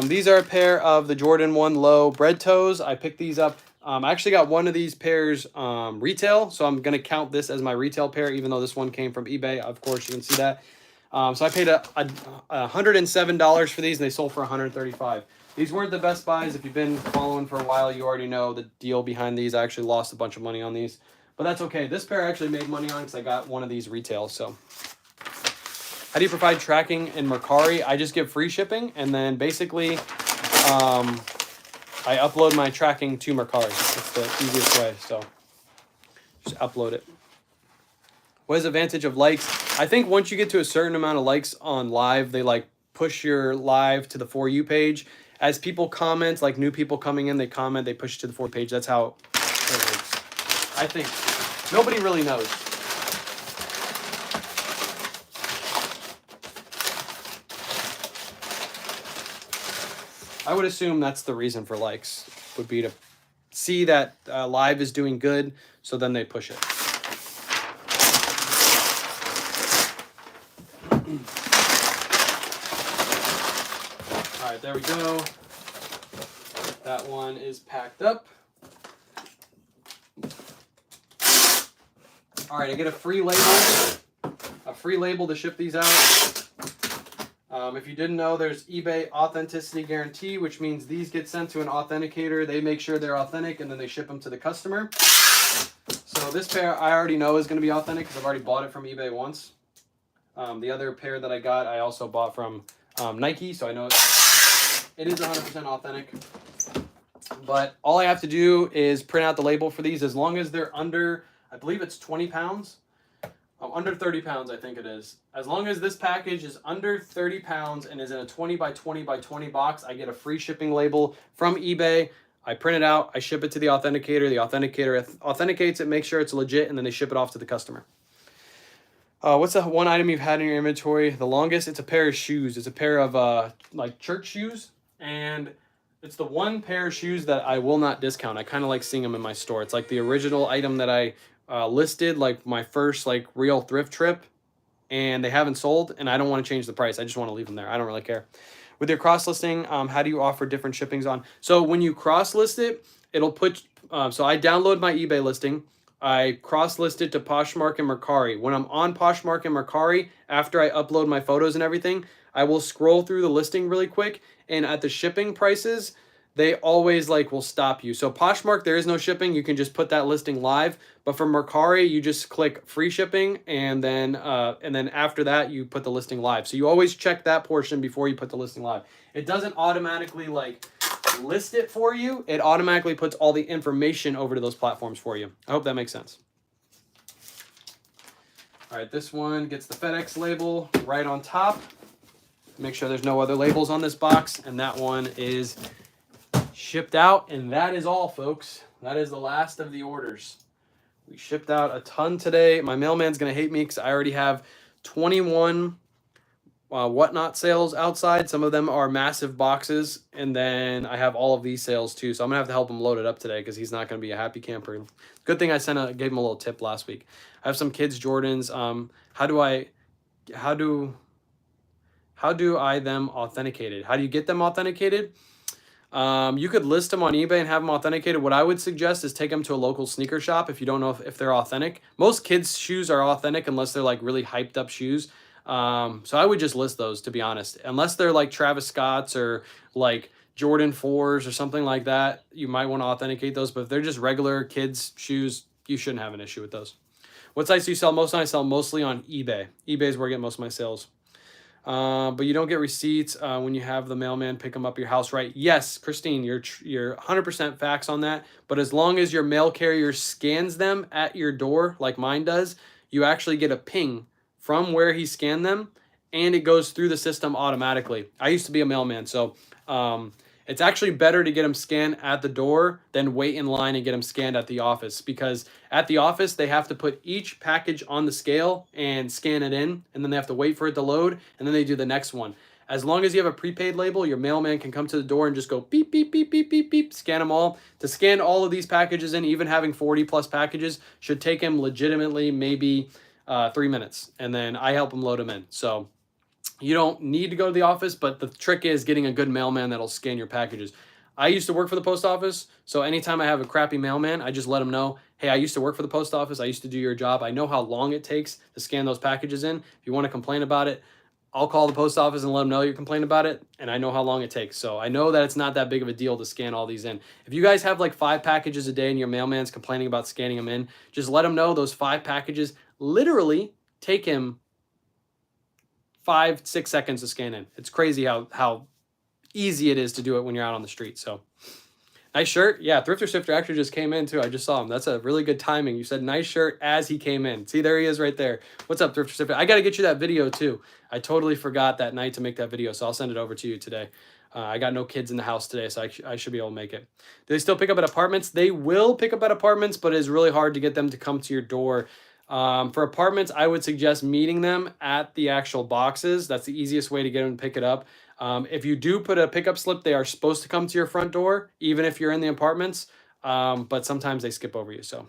[SPEAKER 1] These are a pair of the Jordan 1 Low bread toes. I picked these up. I actually got one of these pairs retail, so I'm going to count this as my retail pair, even though this one came from eBay. Of course, you can see that. So I paid $107 for these, and they sold for $135. These weren't the best buys. If you've been following for a while, you already know the deal behind these. I actually lost a bunch of money on these, but that's okay. This pair I actually made money on because I got one of these retail, so... How do you provide tracking in Mercari? I just give free shipping, and then basically I upload my tracking to Mercari. It's the easiest way, so just upload it. What is the advantage of likes? I think once you get to a certain amount of likes on live, they like push your live to the For You page. As people comment, like new people coming in, they comment, they push it to the For You page. That's how it works. I think nobody really knows. I would assume that's the reason for likes, would be to see that live is doing good, so then they push it. All right, there we go. That one is packed up. All right, I get a free label to ship these out. If you didn't know, there's eBay Authenticity Guarantee, which means these get sent to an authenticator. They make sure they're authentic, and then they ship them to the customer. So this pair I already know is going to be authentic because I've already bought it from eBay once. The other pair that I got, I also bought from Nike, so I know it is 100% authentic. But all I have to do is print out the label for these. As long as they're under, I believe it's 20 pounds. Under 30 pounds, I think it is. As long as this package is under 30 pounds and is in a 20 by 20 by 20 box, I get a free shipping label from eBay. I print it out, I ship it to the authenticator. The authenticator authenticates it, makes sure it's legit, and then they ship it off to the customer. What's the one item you've had in your inventory the longest? It's a pair of shoes. It's a pair of like church shoes, and it's the one pair of shoes that I will not discount. I kind of like seeing them in my store. It's like the original item that I listed, like my first like real thrift trip, and they haven't sold, and I don't want to change the price. I just want to leave them there. I don't really care. With your cross listing, how do you offer different shippings on? So when you cross list it, it'll put, so I download my eBay listing. I cross list it to Poshmark and Mercari. When I'm on Poshmark and Mercari, after I upload my photos and everything, I will scroll through the listing really quick, and at the shipping prices, they always like will stop you. So Poshmark, there is no shipping. You can just put that listing live. But for Mercari, you just click free shipping, and then after that, you put the listing live. So you always check that portion before you put the listing live. It doesn't automatically like list it for you. It automatically puts all the information over to those platforms for you. I hope that makes sense. All right, this one gets the FedEx label right on top. Make sure there's no other labels on this box, and that one is shipped out, and that is all, folks. That is the last of the orders. We shipped out a ton today. My mailman's gonna hate me because I already have 21 Whatnot sales outside. Some of them are massive boxes, and then I have all of these sales too. So I'm gonna have to help him load it up today because he's not gonna be a happy camper. Good thing I gave him a little tip last week. I have some kids Jordans. How do I them authenticated? How do you get them authenticated? You could list them on eBay and have them authenticated. What I would suggest is take them to a local sneaker shop if you don't know if they're authentic. Most kids' shoes are authentic unless they're like really hyped up shoes. So I would just list those, to be honest. Unless they're like Travis Scott's or like Jordan 4s or something like that, you might want to authenticate those. But if they're just regular kids' shoes, you shouldn't have an issue with those. What sites do you sell most on? I sell mostly on eBay. eBay is where I get most of my sales. But you don't get receipts when you have the mailman pick them up at your house, right? Yes, Christine, you're 100% facts on that. But as long as your mail carrier scans them at your door, like mine does, you actually get a ping from where he scanned them, and it goes through the system automatically. I used to be a mailman, so it's actually better to get them scanned at the door than wait in line and get them scanned at the office, because at the office, they have to put each package on the scale and scan it in, and then they have to wait for it to load, and then they do the next one. As long as you have a prepaid label, your mailman can come to the door and just go beep, beep, beep, beep, beep, beep, scan them all. To scan all of these packages in, even having 40 plus packages, should take him legitimately maybe 3 minutes, and then I help him load them in. So you don't need to go to the office, but the trick is getting a good mailman that'll scan your packages. I used to work for the post office, so anytime I have a crappy mailman, I just let him know, hey, I used to work for the post office. I used to do your job. I know how long it takes to scan those packages in. If you want to complain about it, I'll call the post office and let them know you're complaining about it, and I know how long it takes. So I know that it's not that big of a deal to scan all these in. If you guys have like 5 packages a day and your mailman's complaining about scanning them in, just let him know those 5 packages literally take him 5-6 seconds to scan in. It's crazy how easy it is to do it when you're out on the street. So nice shirt. Yeah, Thrifter Sifter actually just came in too. I just saw him. That's a really good timing. You said nice shirt as he came in. See, there he is right there. What's up, Thrifter Sifter? I got to get you that video too. I totally forgot that night to make that video, so I'll send it over to you today. I got no kids in the house today, so I should be able to make it. Do they still pick up at apartments? They will pick up at apartments, but it's really hard to get them to come to your door. For apartments, I would suggest meeting them at the actual boxes. That's the easiest way to get them to pick it up. If you do put a pickup slip, they are supposed to come to your front door, even if you're in the apartments. But sometimes they skip over you. So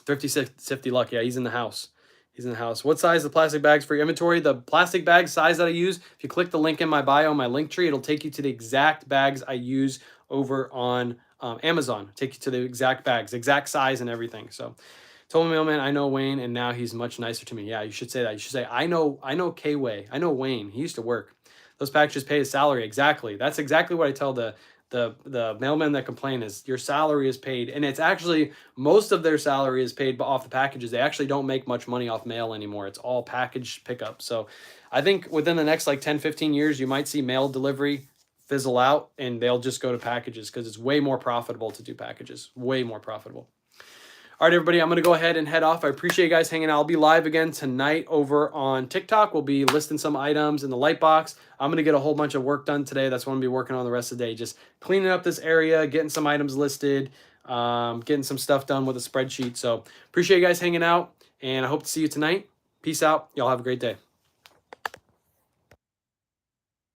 [SPEAKER 1] Thrifty Sifty Luck, yeah, he's in the house. He's in the house. What size the plastic bags for your inventory? The plastic bag size that I use, if you click the link in my bio, my link tree, it'll take you to the exact bags I use over on Amazon. Take you to the exact bags, exact size and everything. So told my mailman, I know Wayne, and now he's much nicer to me. Yeah, you should say that. You should say, I know K-Way. I know Wayne. He used to work. Those packages pay his salary. Exactly. That's exactly what I tell the mailmen that complain is your salary is paid. And it's actually, most of their salary is paid off the packages. They actually don't make much money off mail anymore. It's all package pickup. So I think within the next like 10, 15 years, you might see mail delivery fizzle out and they'll just go to packages because it's way more profitable to do packages. Way more profitable. All right, everybody, I'm going to go ahead and head off. I appreciate you guys hanging out. I'll be live again tonight over on TikTok. We'll be listing some items in the light box. I'm going to get a whole bunch of work done today. That's what I'm going to be working on the rest of the day. Just cleaning up this area, getting some items listed, getting some stuff done with a spreadsheet. So appreciate you guys hanging out, and I hope to see you tonight. Peace out. Y'all have a great day.